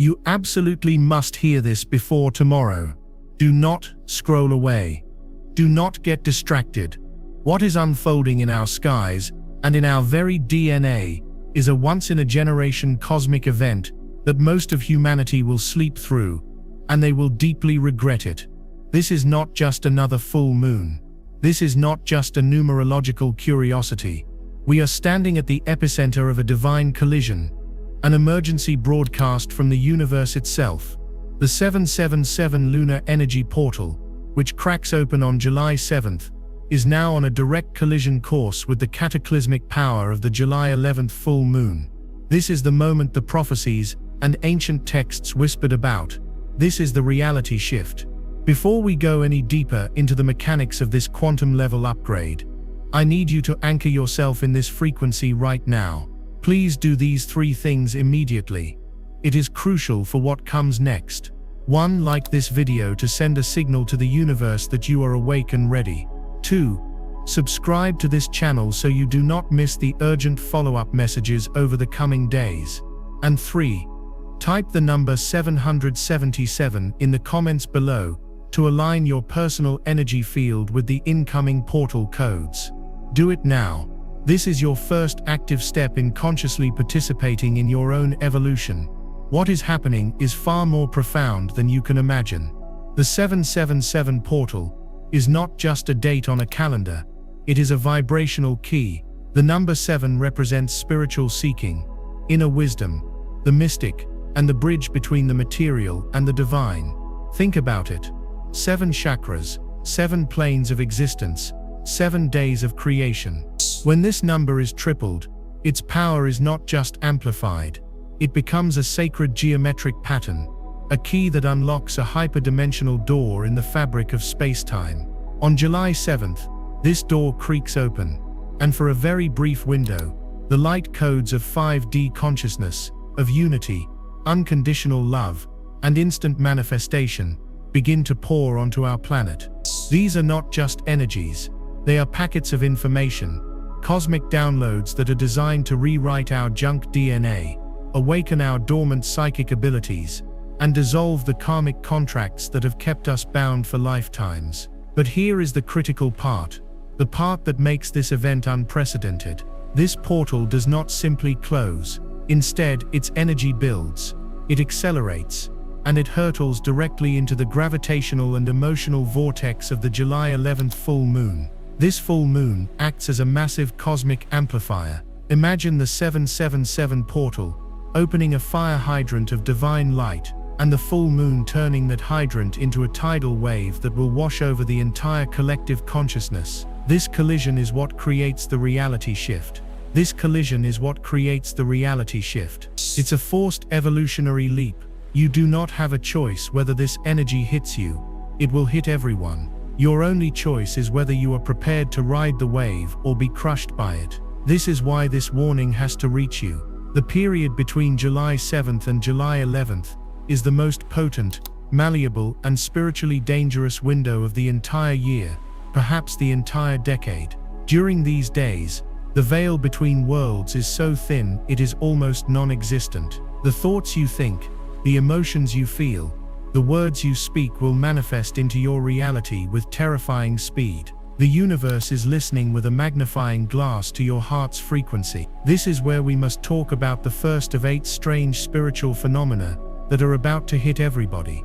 You absolutely must hear this before tomorrow. Do not scroll away. Do not get distracted. What is unfolding in our skies and in our very DNA is a once-in-a-generation cosmic event that most of humanity will sleep through, and they will deeply regret it. This is not just another full moon. This is not just a numerological curiosity. We are standing at the epicenter of a divine collision, an emergency broadcast from the universe itself. The 777 Lunar Energy Portal, which cracks open on July 7th, is now on a direct collision course with the cataclysmic power of the July 11th full moon. This is the moment the prophecies and ancient texts whispered about. This is the reality shift. Before we go any deeper into the mechanics of this quantum level upgrade, I need you to anchor yourself in this frequency right now. Please do these 3 things immediately. It is crucial for what comes next. 1. Like this video to send a signal to the universe that you are awake and ready. 2. Subscribe to this channel so you do not miss the urgent follow-up messages over the coming days. And 3. Type the number 777 in the comments below to align your personal energy field with the incoming portal codes. Do it now. This is your first active step in consciously participating in your own evolution. What is happening is far more profound than you can imagine. The 777 portal is not just a date on a calendar, it is a vibrational key. The number 7 represents spiritual seeking, inner wisdom, the mystic, and the bridge between the material and the divine. Think about it. 7 chakras, 7 planes of existence, 7 days of creation. When this number is tripled, its power is not just amplified, it becomes a sacred geometric pattern, a key that unlocks a hyperdimensional door in the fabric of space-time. On July 7th, this door creaks open, and for a very brief window, the light codes of 5D consciousness, of unity, unconditional love, and instant manifestation begin to pour onto our planet. These are not just energies, they are packets of information, cosmic downloads that are designed to rewrite our junk DNA, awaken our dormant psychic abilities, and dissolve the karmic contracts that have kept us bound for lifetimes. But here is the critical part, the part that makes this event unprecedented. This portal does not simply close. Instead, its energy builds, it accelerates, and it hurtles directly into the gravitational and emotional vortex of the July 11th full moon. This full moon acts as a massive cosmic amplifier. Imagine the 777 portal opening a fire hydrant of divine light, and the full moon turning that hydrant into a tidal wave that will wash over the entire collective consciousness. This collision is what creates the reality shift. This collision is what creates the reality shift. It's a forced evolutionary leap. You do not have a choice whether this energy hits you. It will hit everyone. Your only choice is whether you are prepared to ride the wave or be crushed by it. This is why this warning has to reach you. The period between July 7th and July 11th is the most potent, malleable, and spiritually dangerous window of the entire year, perhaps the entire decade. During these days, the veil between worlds is so thin it is almost non-existent. The thoughts you think, the emotions you feel, the words you speak will manifest into your reality with terrifying speed. The universe is listening with a magnifying glass to your heart's frequency. This is where we must talk about the first of 8 strange spiritual phenomena that are about to hit everybody,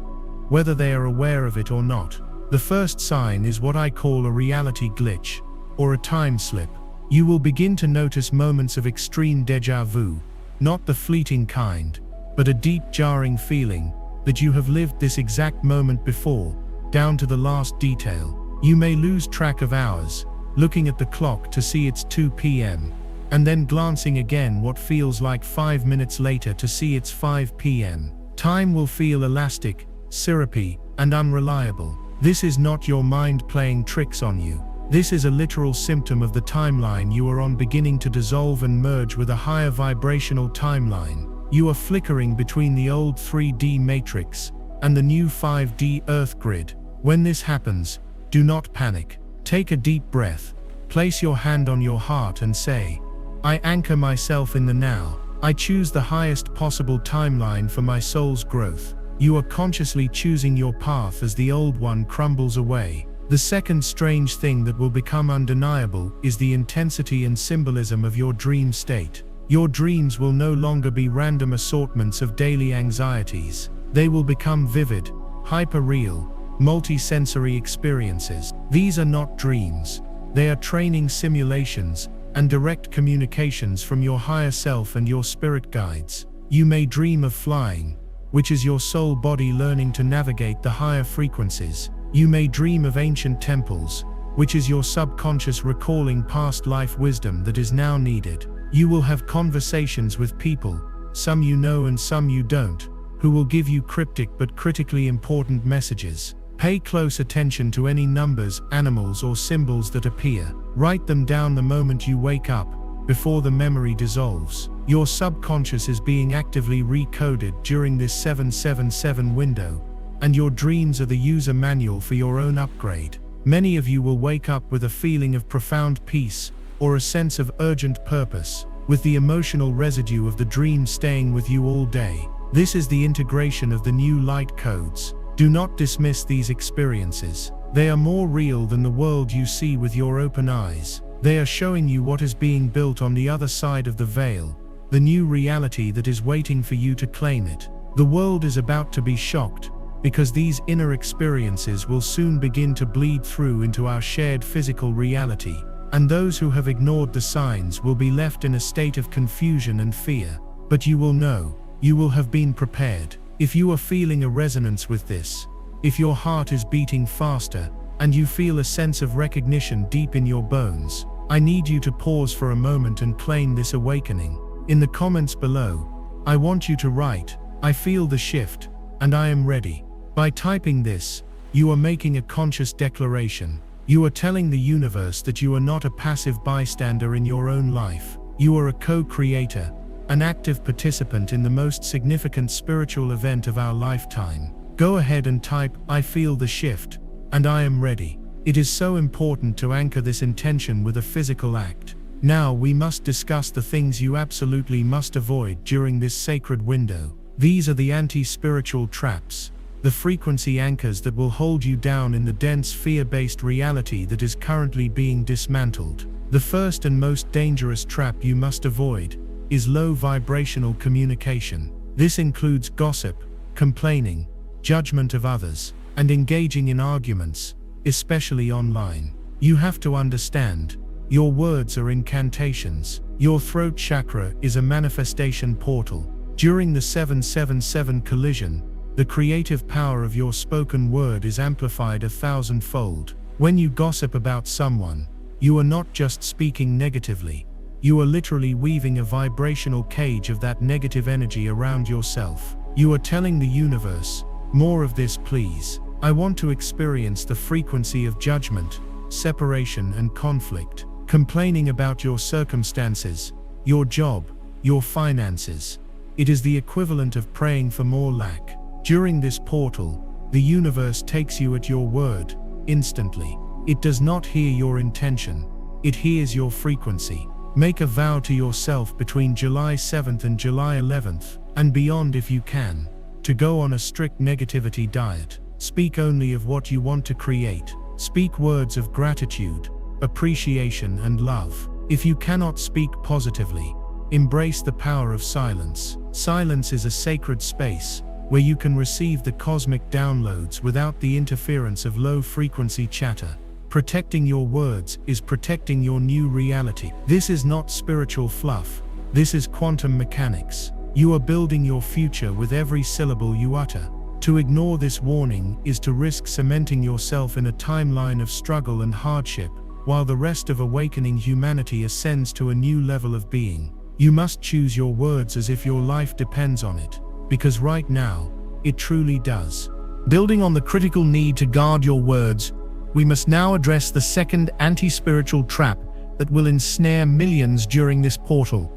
whether they are aware of it or not. The first sign is what I call a reality glitch, or a time slip. You will begin to notice moments of extreme déjà vu, not the fleeting kind, but a deep jarring feeling that you have lived this exact moment before, down to the last detail. You may lose track of hours, looking at the clock to see it's 2 p.m., and then glancing again what feels like 5 minutes later to see it's 5 p.m. Time will feel elastic, syrupy, and unreliable. This is not your mind playing tricks on you. This is a literal symptom of the timeline you are on beginning to dissolve and merge with a higher vibrational timeline. You are flickering between the old 3D matrix and the new 5D Earth grid. When this happens, do not panic. Take a deep breath. Place your hand on your heart and say, I anchor myself in the now. I choose the highest possible timeline for my soul's growth. You are consciously choosing your path as the old one crumbles away. The second strange thing that will become undeniable is the intensity and symbolism of your dream state. Your dreams will no longer be random assortments of daily anxieties. They will become vivid, hyper-real, multi-sensory experiences. These are not dreams. They are training simulations and direct communications from your higher self and your spirit guides. You may dream of flying, which is your soul body learning to navigate the higher frequencies. You may dream of ancient temples, which is your subconscious recalling past life wisdom that is now needed. You will have conversations with people, some you know and some you don't, who will give you cryptic but critically important messages. Pay close attention to any numbers, animals, or symbols that appear. Write them down the moment you wake up, before the memory dissolves. Your subconscious is being actively recoded during this 777 window, and your dreams are the user manual for your own upgrade. Many of you will wake up with a feeling of profound peace, or a sense of urgent purpose, with the emotional residue of the dream staying with you all day. This is the integration of the new light codes. Do not dismiss these experiences. They are more real than the world you see with your open eyes. They are showing you what is being built on the other side of the veil, the new reality that is waiting for you to claim it. The world is about to be shocked, because these inner experiences will soon begin to bleed through into our shared physical reality. And those who have ignored the signs will be left in a state of confusion and fear. But you will know, you will have been prepared. If you are feeling a resonance with this, if your heart is beating faster, and you feel a sense of recognition deep in your bones, I need you to pause for a moment and claim this awakening. In the comments below, I want you to write, "I feel the shift, and I am ready." By typing this, you are making a conscious declaration. You are telling the universe that you are not a passive bystander in your own life. You are a co-creator, an active participant in the most significant spiritual event of our lifetime. Go ahead and type, "I feel the shift, and I am ready." It is so important to anchor this intention with a physical act. Now we must discuss the things you absolutely must avoid during this sacred window. These are the anti-spiritual traps, the frequency anchors that will hold you down in the dense fear-based reality that is currently being dismantled. The first and most dangerous trap you must avoid is low vibrational communication. This includes gossip, complaining, judgment of others, and engaging in arguments, especially online. You have to understand, your words are incantations. Your throat chakra is a manifestation portal. During the 777 collision, the creative power of your spoken word is amplified 1,000-fold. When you gossip about someone, you are not just speaking negatively. You are literally weaving a vibrational cage of that negative energy around yourself. You are telling the universe, "More of this, please. I want to experience the frequency of judgment, separation, and conflict." Complaining about your circumstances, your job, your finances. It is the equivalent of praying for more lack. During this portal, the universe takes you at your word, instantly. It does not hear your intention. It hears your frequency. Make a vow to yourself between July 7th and July 11th, and beyond if you can, to go on a strict negativity diet. Speak only of what you want to create. Speak words of gratitude, appreciation, and love. If you cannot speak positively, embrace the power of silence. Silence is a sacred space, where you can receive the cosmic downloads without the interference of low-frequency chatter. Protecting your words is protecting your new reality. This is not spiritual fluff. This is quantum mechanics. You are building your future with every syllable you utter. To ignore this warning is to risk cementing yourself in a timeline of struggle and hardship, while the rest of awakening humanity ascends to a new level of being. You must choose your words as if your life depends on it, because right now, it truly does. Building on the critical need to guard your words, we must now address the second anti-spiritual trap that will ensnare millions during this portal: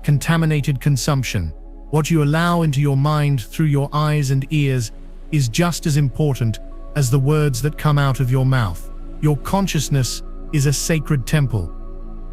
contaminated consumption. What you allow into your mind through your eyes and ears is just as important as the words that come out of your mouth. Your consciousness is a sacred temple,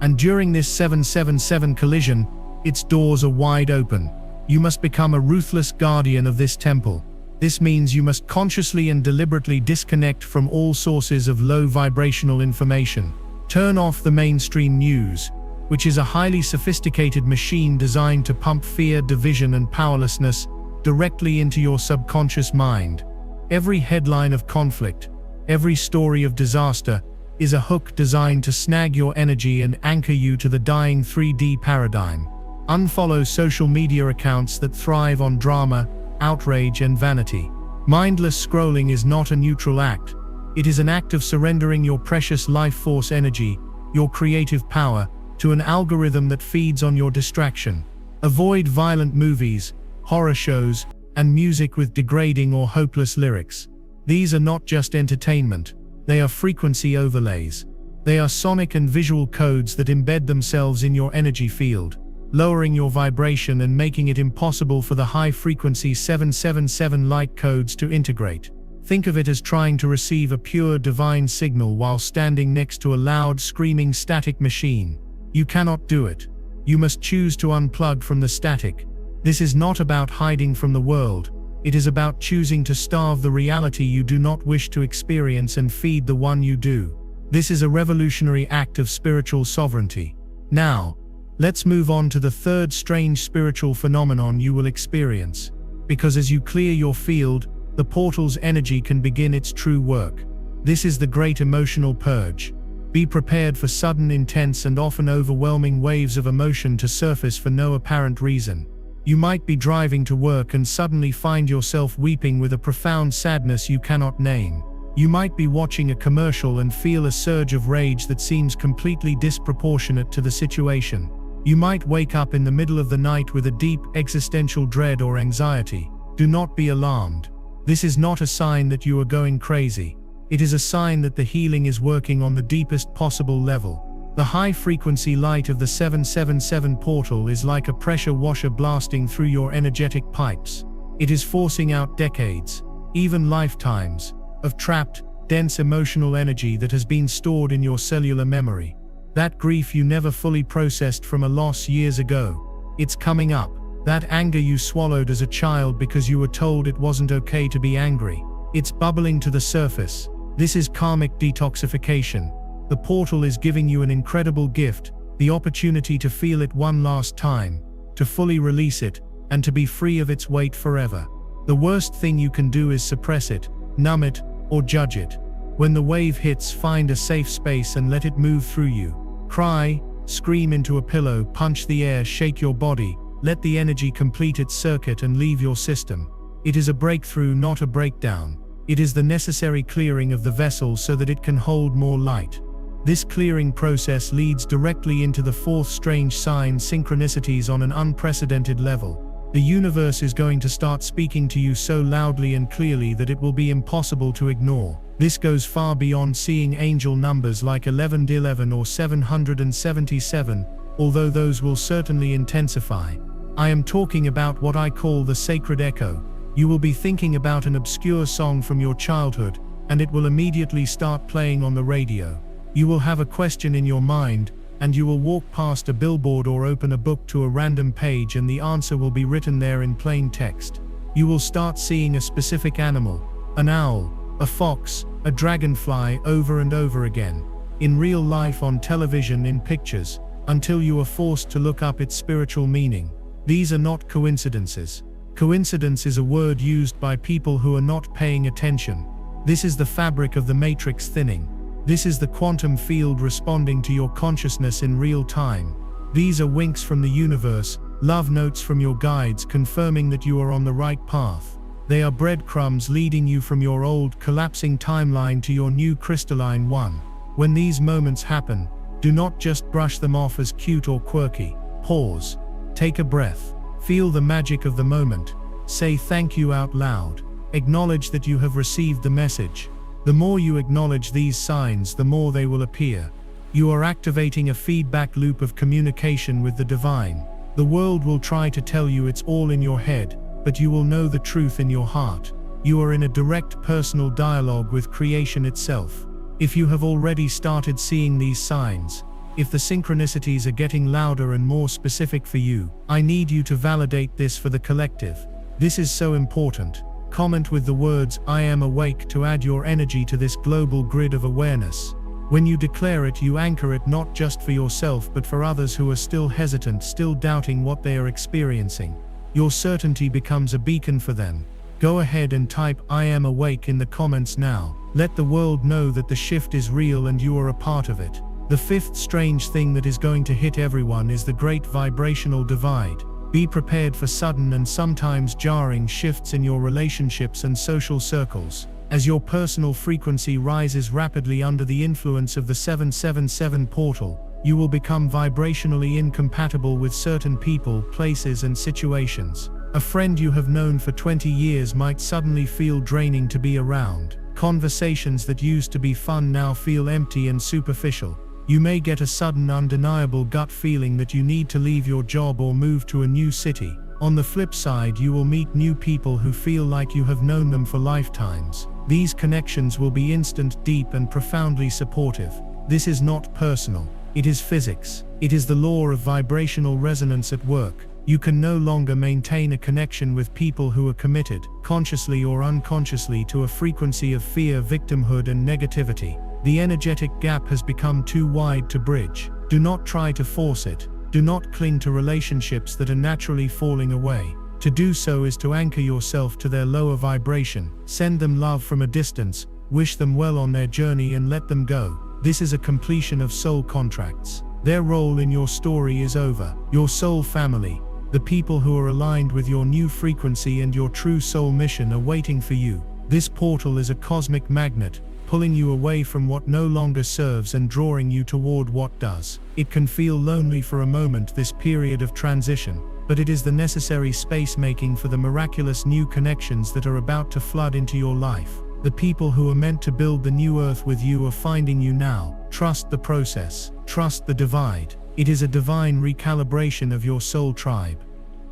and during this 777 collision, Its doors are wide open. You must become a ruthless guardian of this temple. This means you must consciously and deliberately disconnect from all sources of low vibrational information. Turn off the mainstream news, which is a highly sophisticated machine designed to pump fear, division, and powerlessness directly into your subconscious mind. Every headline of conflict, every story of disaster, is a hook designed to snag your energy and anchor you to the dying 3D paradigm. Unfollow social media accounts that thrive on drama, outrage, and vanity. Mindless scrolling is not a neutral act. It is an act of surrendering your precious life force energy, your creative power, to an algorithm that feeds on your distraction. Avoid violent movies, horror shows, and music with degrading or hopeless lyrics. These are not just entertainment. They are frequency overlays. They are sonic and visual codes that embed themselves in your energy field, lowering your vibration and making it impossible for the high-frequency 777 light codes to integrate. Think of it as trying to receive a pure divine signal while standing next to a loud, screaming static machine. You cannot do it. You must choose to unplug from the static. This is not about hiding from the world. It is about choosing to starve the reality you do not wish to experience and feed the one you do. This is a revolutionary act of spiritual sovereignty. Now, let's move on to the third strange spiritual phenomenon you will experience. Because as you clear your field, the portal's energy can begin its true work. This is the great emotional purge. Be prepared for sudden, intense, and often overwhelming waves of emotion to surface for no apparent reason. You might be driving to work and suddenly find yourself weeping with a profound sadness you cannot name. You might be watching a commercial and feel a surge of rage that seems completely disproportionate to the situation. You might wake up in the middle of the night with a deep existential dread or anxiety. Do not be alarmed. This is not a sign that you are going crazy. It is a sign that the healing is working on the deepest possible level. The high-frequency light of the 777 portal is like a pressure washer blasting through your energetic pipes. It is forcing out decades, even lifetimes, of trapped, dense emotional energy that has been stored in your cellular memory. That grief you never fully processed from a loss years ago. It's coming up. That anger you swallowed as a child because you were told it wasn't okay to be angry. It's bubbling to the surface. This is karmic detoxification. The portal is giving you an incredible gift, the opportunity to feel it one last time, to fully release it, and to be free of its weight forever. The worst thing you can do is suppress it, numb it, or judge it. When the wave hits, find a safe space and let it move through you. Cry, scream into a pillow, punch the air, shake your body, let the energy complete its circuit and leave your system. It is a breakthrough, not a breakdown. It is the necessary clearing of the vessel so that it can hold more light. This clearing process leads directly into the fourth strange sign, synchronicities, on an unprecedented level. The universe is going to start speaking to you so loudly and clearly that it will be impossible to ignore. This goes far beyond seeing angel numbers like 1111 or 777, although those will certainly intensify. I am talking about what I call the sacred echo. You will be thinking about an obscure song from your childhood, and it will immediately start playing on the radio. You will have a question in your mind, and you will walk past a billboard or open a book to a random page and the answer will be written there in plain text. You will start seeing a specific animal, an owl, a fox, a dragonfly, over and over again, in real life, on television, in pictures, until you are forced to look up its spiritual meaning. These are not coincidences. Coincidence is a word used by people who are not paying attention. This is the fabric of the matrix thinning. This is the quantum field responding to your consciousness in real time. These are winks from the universe, love notes from your guides confirming that you are on the right path. They are breadcrumbs leading you from your old collapsing timeline to your new crystalline one. When these moments happen, do not just brush them off as cute or quirky. Pause. Take a breath. Feel the magic of the moment. Say thank you out loud. Acknowledge that you have received the message. The more you acknowledge these signs, the more they will appear. You are activating a feedback loop of communication with the divine. The world will try to tell you it's all in your head, but you will know the truth in your heart. You are in a direct personal dialogue with creation itself. If you have already started seeing these signs, If the synchronicities are getting louder and more specific for you, I need you to validate this for the collective. This is so important. Comment with the words, "I am awake," to add your energy to this global grid of awareness. When you declare it, you anchor it not just for yourself but for others who are still hesitant, still doubting what they are experiencing. Your certainty becomes a beacon for them. Go ahead and type "I am awake" in the comments now. Let the world know that the shift is real and you are a part of it. The fifth strange thing that is going to hit everyone is the great vibrational divide. Be prepared for sudden and sometimes jarring shifts in your relationships and social circles. As your personal frequency rises rapidly under the influence of the 777 portal, you will become vibrationally incompatible with certain people, places, and situations. A friend you have known for 20 years might suddenly feel draining to be around. Conversations that used to be fun now feel empty and superficial. You may get a sudden, undeniable gut feeling that you need to leave your job or move to a new city. On the flip side, you will meet new people who feel like you have known them for lifetimes. These connections will be instant, deep, and profoundly supportive. This is not personal. It is physics. It is the law of vibrational resonance at work. You can no longer maintain a connection with people who are committed, consciously or unconsciously, to a frequency of fear, victimhood, and negativity. The energetic gap has become too wide to bridge. Do not try to force it. Do not cling to relationships that are naturally falling away. To do so is to anchor yourself to their lower vibration. Send them love from a distance, wish them well on their journey, and let them go. This is a completion of soul contracts. Their role in your story is over. Your soul family, the people who are aligned with your new frequency and your true soul mission, are waiting for you. This portal is a cosmic magnet, pulling you away from what no longer serves and drawing you toward what does. It can feel lonely for a moment, this period of transition, but it is the necessary space making for the miraculous new connections that are about to flood into your life. The people who are meant to build the new earth with you are finding you now. Trust the process. Trust the divide. It is a divine recalibration of your soul tribe.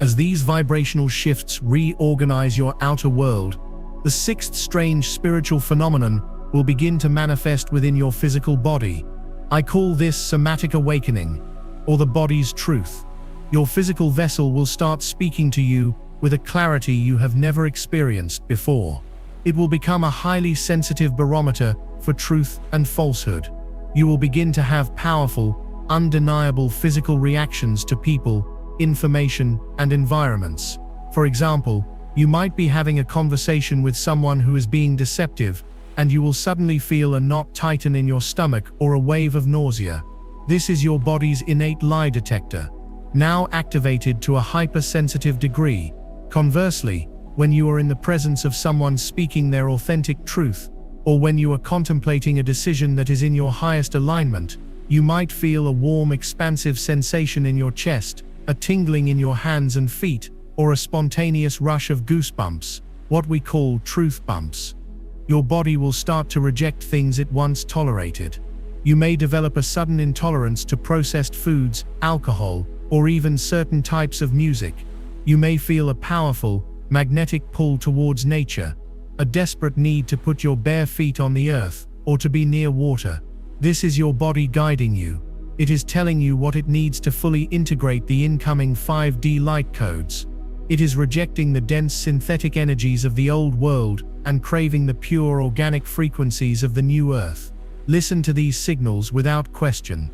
As these vibrational shifts reorganize your outer world, the sixth strange spiritual phenomenon will begin to manifest within your physical body. I call this somatic awakening, or the body's truth. Your physical vessel will start speaking to you with a clarity you have never experienced before. It will become a highly sensitive barometer for truth and falsehood. You will begin to have powerful, undeniable physical reactions to people, information, and environments. For example, you might be having a conversation with someone who is being deceptive, and you will suddenly feel a knot tighten in your stomach or a wave of nausea. This is your body's innate lie detector, now activated to a hypersensitive degree. Conversely, when you are in the presence of someone speaking their authentic truth, or when you are contemplating a decision that is in your highest alignment, you might feel a warm, expansive sensation in your chest, a tingling in your hands and feet, or a spontaneous rush of goosebumps, what we call truth bumps. Your body will start to reject things it once tolerated. You may develop a sudden intolerance to processed foods, alcohol, or even certain types of music. You may feel a powerful, magnetic pull towards nature, a desperate need to put your bare feet on the earth, or to be near water. This is your body guiding you. It is telling you what it needs to fully integrate the incoming 5D light codes. It is rejecting the dense synthetic energies of the old world and craving the pure organic frequencies of the new earth. Listen to these signals without question.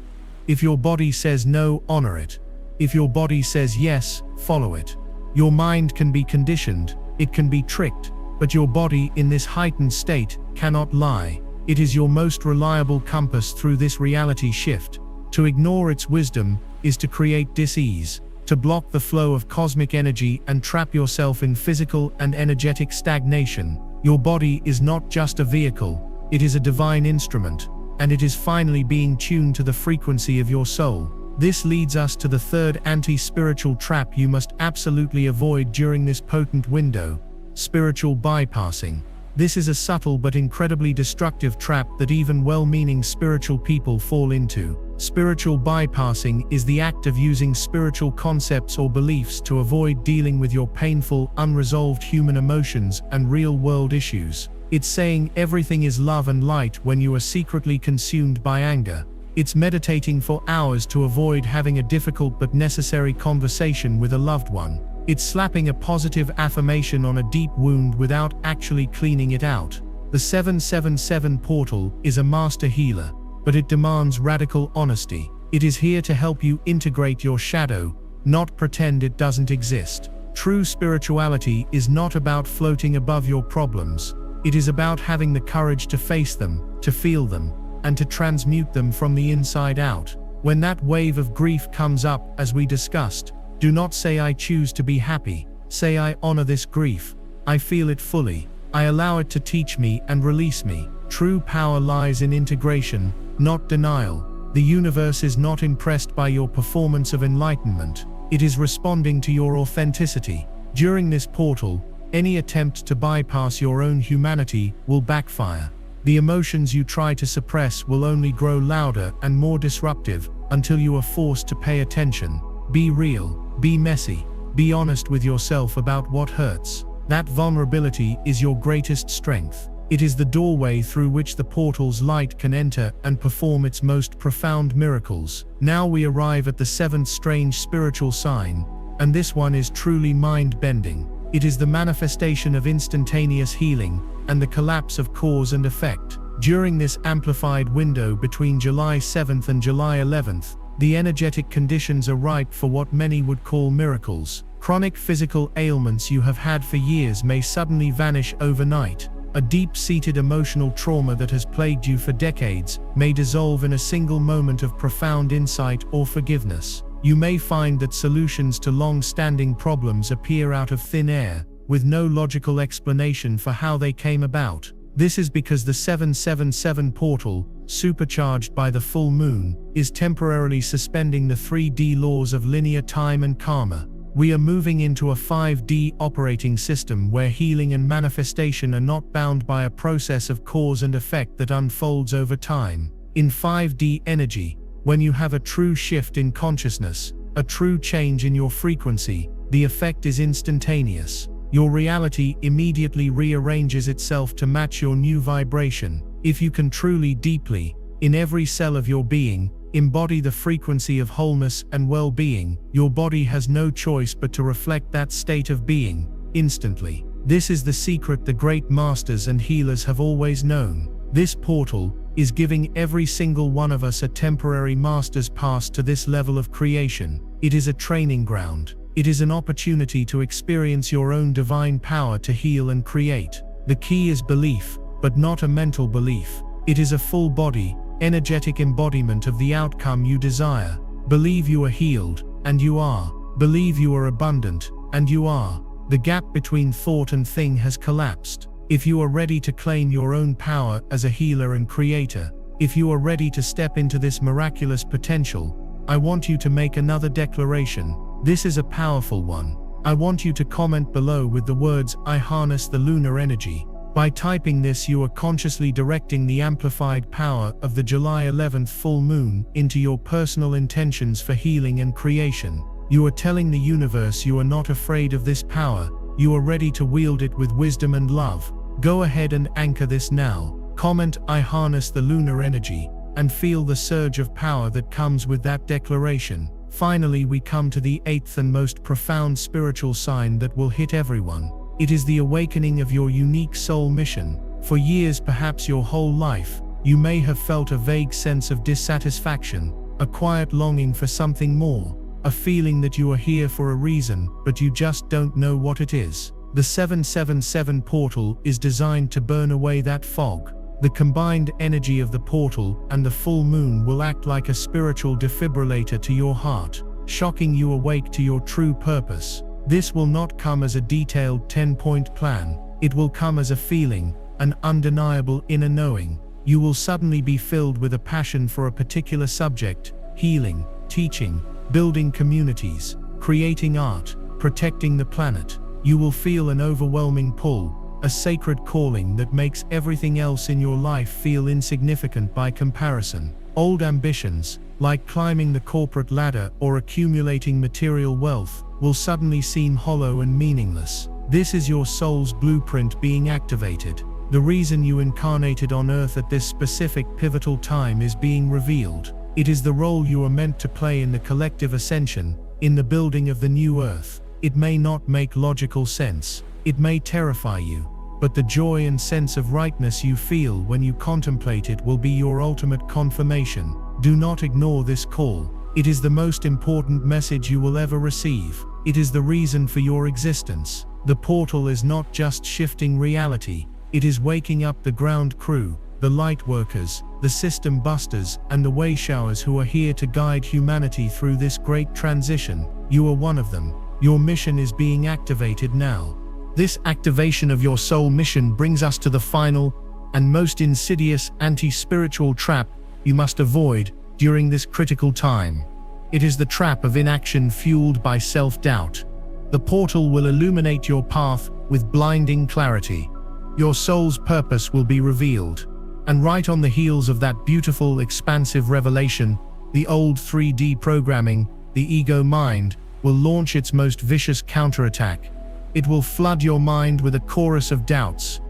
If your body says no, honor it. If your body says yes, follow it. Your mind can be conditioned, it can be tricked, but your body, in this heightened state, cannot lie. It is your most reliable compass through this reality shift. To ignore its wisdom is to create dis-ease, to block the flow of cosmic energy and trap yourself in physical and energetic stagnation. Your body is not just a vehicle, it is a divine instrument, and it is finally being tuned to the frequency of your soul. This leads us to the third anti-spiritual trap you must absolutely avoid during this potent window: spiritual bypassing. This is a subtle but incredibly destructive trap that even well-meaning spiritual people fall into. Spiritual bypassing is the act of using spiritual concepts or beliefs to avoid dealing with your painful, unresolved human emotions and real-world issues. It's saying everything is love and light when you are secretly consumed by anger. It's meditating for hours to avoid having a difficult but necessary conversation with a loved one. It's slapping a positive affirmation on a deep wound without actually cleaning it out. The 777 portal is a master healer, but it demands radical honesty. It is here to help you integrate your shadow, not pretend it doesn't exist. True spirituality is not about floating above your problems. It is about having the courage to face them, to feel them, and to transmute them from the inside out. When that wave of grief comes up, as we discussed, do not say I choose to be happy. Say I honor this grief. I feel it fully. I allow it to teach me and release me. True power lies in integration, not denial. The universe is not impressed by your performance of enlightenment. It is responding to your authenticity. During this portal, any attempt to bypass your own humanity will backfire. The emotions you try to suppress will only grow louder and more disruptive until you are forced to pay attention. Be real, be messy, be honest with yourself about what hurts. That vulnerability is your greatest strength. It is the doorway through which the portal's light can enter and perform its most profound miracles. Now we arrive at the seventh strange spiritual sign, and this one is truly mind-bending. It is the manifestation of instantaneous healing and the collapse of cause and effect. During this amplified window between July 7th and July 11th, the energetic conditions are ripe for what many would call miracles. Chronic physical ailments you have had for years may suddenly vanish overnight. A deep-seated emotional trauma that has plagued you for decades may dissolve in a single moment of profound insight or forgiveness. You may find that solutions to long-standing problems appear out of thin air, with no logical explanation for how they came about. This is because the 777 portal, supercharged by the full moon, is temporarily suspending the 3D laws of linear time and karma. We are moving into a 5D operating system where healing and manifestation are not bound by a process of cause and effect that unfolds over time. In 5D energy, when you have a true shift in consciousness, a true change in your frequency, the effect is instantaneous. Your reality immediately rearranges itself to match your new vibration. If you can truly deeply, in every cell of your being, embody the frequency of wholeness and well-being, your body has no choice but to reflect that state of being, instantly. This is the secret the great masters and healers have always known. This portal is giving every single one of us a temporary master's pass to this level of creation. It is a training ground. It is an opportunity to experience your own divine power to heal and create. The key is belief, but not a mental belief. It is a full body, energetic embodiment of the outcome you desire. Believe you are healed, and you are. Believe you are abundant, and you are. The gap between thought and thing has collapsed. If you are ready to claim your own power as a healer and creator, if you are ready to step into this miraculous potential, I want you to make another declaration. This is a powerful one. I want you to comment below with the words, I harness the lunar energy. By typing this, you are consciously directing the amplified power of the July 11th full moon into your personal intentions for healing and creation. You are telling the universe you are not afraid of this power. You are ready to wield it with wisdom and love. Go ahead and anchor this now. Comment, I harness the lunar energy, and feel the surge of power that comes with that declaration. Finally, we come to the eighth and most profound spiritual sign that will hit everyone. It is the awakening of your unique soul mission. For years, perhaps your whole life, you may have felt a vague sense of dissatisfaction, a quiet longing for something more, a feeling that you are here for a reason, but you just don't know what it is. The 777 portal is designed to burn away that fog. The combined energy of the portal and the full moon will act like a spiritual defibrillator to your heart, shocking you awake to your true purpose. This will not come as a detailed 10-point plan. It will come as a feeling, an undeniable inner knowing. You will suddenly be filled with a passion for a particular subject: healing, teaching, building communities, creating art, protecting the planet. You will feel an overwhelming pull, a sacred calling that makes everything else in your life feel insignificant by comparison. Old ambitions, like climbing the corporate ladder or accumulating material wealth, will suddenly seem hollow and meaningless. This is your soul's blueprint being activated. The reason you incarnated on Earth at this specific pivotal time is being revealed. It is the role you are meant to play in the collective ascension, in the building of the new earth. It may not make logical sense. It may terrify you. But the joy and sense of rightness you feel when you contemplate it will be your ultimate confirmation. Do not ignore this call. It is the most important message you will ever receive. It is the reason for your existence. The portal is not just shifting reality. It is waking up the ground crew, the light workers, the system busters, and the way showers who are here to guide humanity through this great transition. You are one of them. Your mission is being activated now. This activation of your soul mission brings us to the final and most insidious anti-spiritual trap you must avoid during this critical time. It is the trap of inaction fueled by self-doubt. The portal will illuminate your path with blinding clarity. Your soul's purpose will be revealed. And right on the heels of that beautiful, expansive revelation, the old 3D programming, the ego mind, will launch its most vicious counterattack. It will flood your mind with a chorus of doubts.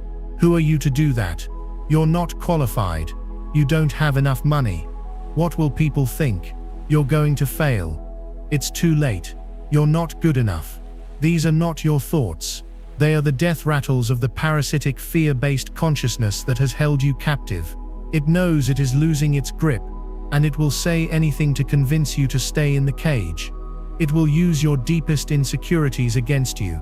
Who are you to do that? You're not qualified. You don't have enough money. What will people think? You're going to fail. It's too late. You're not good enough. These are not your thoughts. They are the death rattles of the parasitic fear-based consciousness that has held you captive. It knows it is losing its grip, and it will say anything to convince you to stay in the cage. It will use your deepest insecurities against you.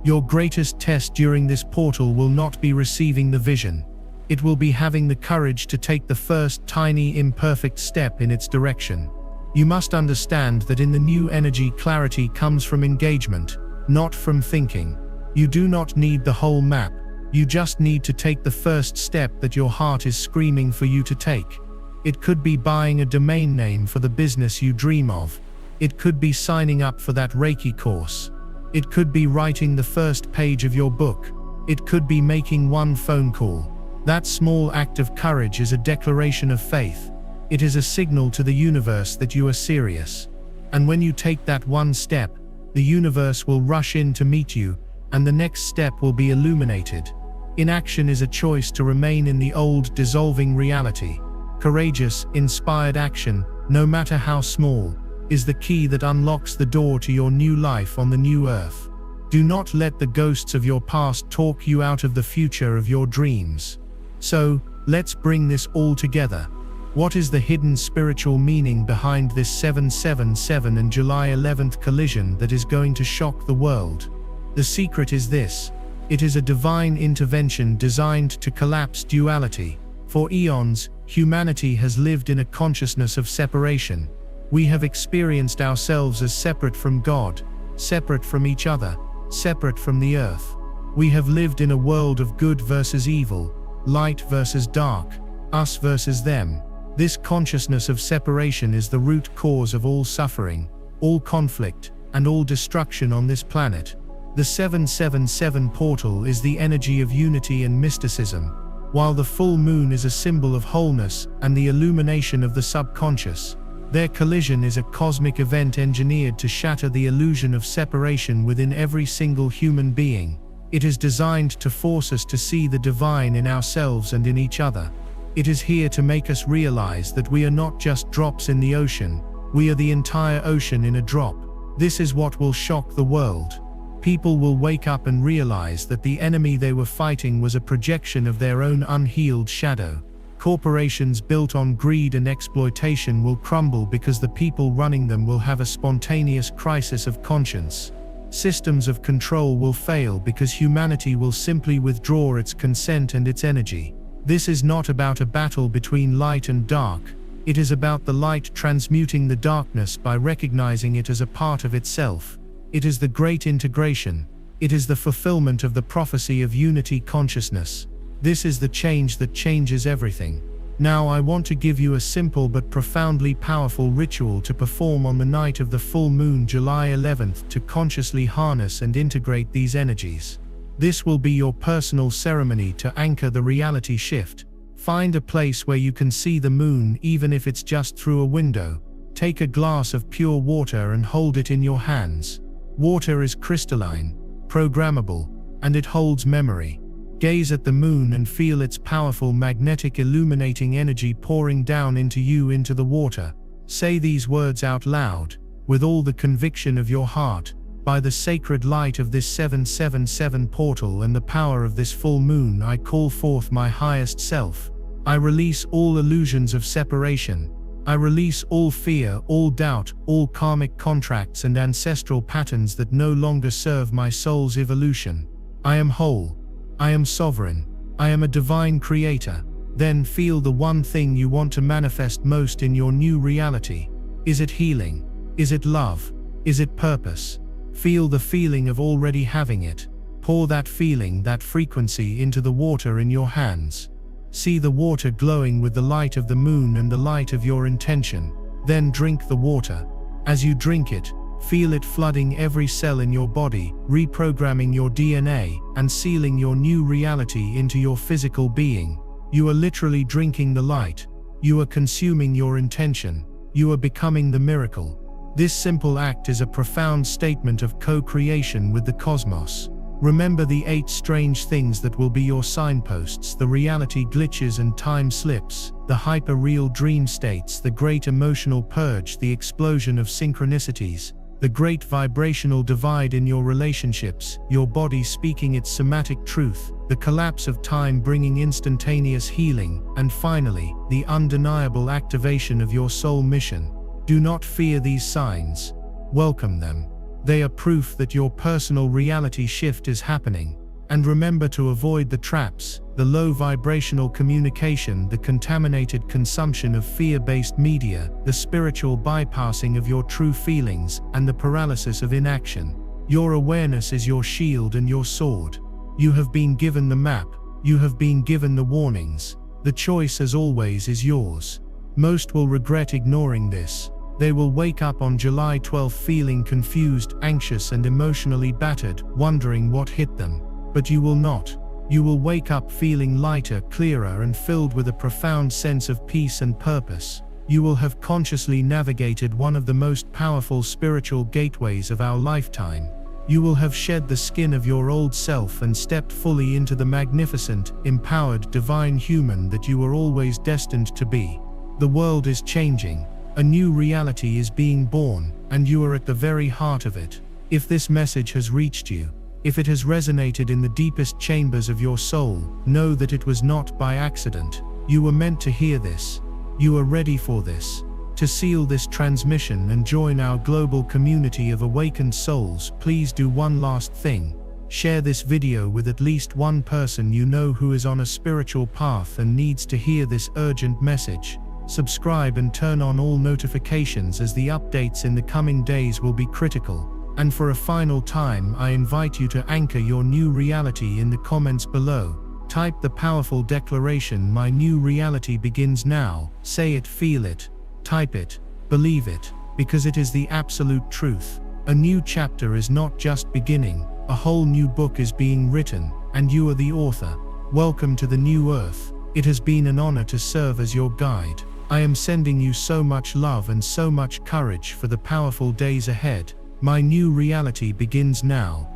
Your greatest test during this portal will not be receiving the vision. It will be having the courage to take the first tiny imperfect step in its direction. You must understand that in the new energy, clarity comes from engagement, not from thinking. You do not need the whole map. You just need to take the first step that your heart is screaming for you to take. It could be buying a domain name for the business you dream of. It could be signing up for that Reiki course. It could be writing the first page of your book. It could be making one phone call. That small act of courage is a declaration of faith. It is a signal to the universe that you are serious. And when you take that one step, the universe will rush in to meet you, and the next step will be illuminated. Inaction is a choice to remain in the old, dissolving reality. Courageous, inspired action, no matter how small, is the key that unlocks the door to your new life on the new earth. Do not let the ghosts of your past talk you out of the future of your dreams. So, let's bring this all together. What is the hidden spiritual meaning behind this 777 and July 11th collision that is going to shock the world? The secret is this. It is a divine intervention designed to collapse duality. For eons, humanity has lived in a consciousness of separation. We have experienced ourselves as separate from God, separate from each other, separate from the earth. We have lived in a world of good versus evil, light versus dark, us versus them. This consciousness of separation is the root cause of all suffering, all conflict, and all destruction on this planet. The 777 portal is the energy of unity and mysticism, while the full moon is a symbol of wholeness and the illumination of the subconscious. Their collision is a cosmic event engineered to shatter the illusion of separation within every single human being. It is designed to force us to see the divine in ourselves and in each other. It is here to make us realize that we are not just drops in the ocean, we are the entire ocean in a drop. This is what will shock the world. People will wake up and realize that the enemy they were fighting was a projection of their own unhealed shadow. Corporations built on greed and exploitation will crumble because the people running them will have a spontaneous crisis of conscience. Systems of control will fail because humanity will simply withdraw its consent and its energy. This is not about a battle between light and dark. It is about the light transmuting the darkness by recognizing it as a part of itself. It is the great integration. It is the fulfillment of the prophecy of unity consciousness. This is the change that changes everything. Now I want to give you a simple but profoundly powerful ritual to perform on the night of the full moon July 11th to consciously harness and integrate these energies. This will be your personal ceremony to anchor the reality shift. Find a place where you can see the moon even if it's just through a window. Take a glass of pure water and hold it in your hands. Water is crystalline, programmable, and it holds memory. Gaze at the moon and feel its powerful magnetic illuminating energy pouring down into you into the water. Say these words out loud, with all the conviction of your heart. By the sacred light of this 777 portal and the power of this full moon, I call forth my highest self. I release all illusions of separation. I release all fear, all doubt, all karmic contracts and ancestral patterns that no longer serve my soul's evolution. I am whole. I am sovereign. I am a divine creator. Then feel the one thing you want to manifest most in your new reality. Is it healing? Is it love? Is it purpose? Feel the feeling of already having it. Pour that feeling, that frequency into the water in your hands. See the water glowing with the light of the moon and the light of your intention. Then drink the water. As you drink it, feel it flooding every cell in your body, reprogramming your DNA, and sealing your new reality into your physical being. You are literally drinking the light. You are consuming your intention. You are becoming the miracle. This simple act is a profound statement of co-creation with the cosmos. Remember the 8 strange things that will be your signposts: the reality glitches and time slips, the hyper-real dream states, the great emotional purge, the explosion of synchronicities, the great vibrational divide in your relationships, your body speaking its somatic truth, the collapse of time bringing instantaneous healing, and finally, the undeniable activation of your soul mission. Do not fear these signs. Welcome them. They are proof that your personal reality shift is happening. And remember to avoid the traps, the low vibrational communication, the contaminated consumption of fear-based media, the spiritual bypassing of your true feelings, and the paralysis of inaction. Your awareness is your shield and your sword. You have been given the map. You have been given the warnings. The choice, as always, is yours. Most will regret ignoring this. They will wake up on July 12 feeling confused, anxious, and emotionally battered, wondering what hit them. But you will not. You will wake up feeling lighter, clearer, and filled with a profound sense of peace and purpose. You will have consciously navigated one of the most powerful spiritual gateways of our lifetime. You will have shed the skin of your old self and stepped fully into the magnificent, empowered, divine human that you were always destined to be. The world is changing. A new reality is being born, and you are at the very heart of it. If this message has reached you, if it has resonated in the deepest chambers of your soul, know that it was not by accident. You were meant to hear this. You are ready for this. To seal this transmission and join our global community of awakened souls, please do one last thing. Share this video with at least one person you know who is on a spiritual path and needs to hear this urgent message. Subscribe and turn on all notifications, as the updates in the coming days will be critical. And for a final time, I invite you to anchor your new reality in the comments below. Type the powerful declaration, "My new reality begins now." Say it, feel it, type it, believe it, because it is the absolute truth. A new chapter is not just beginning, a whole new book is being written, and you are the author. Welcome to the new earth. It has been an honor to serve as your guide. I am sending you so much love and so much courage for the powerful days ahead. My new reality begins now.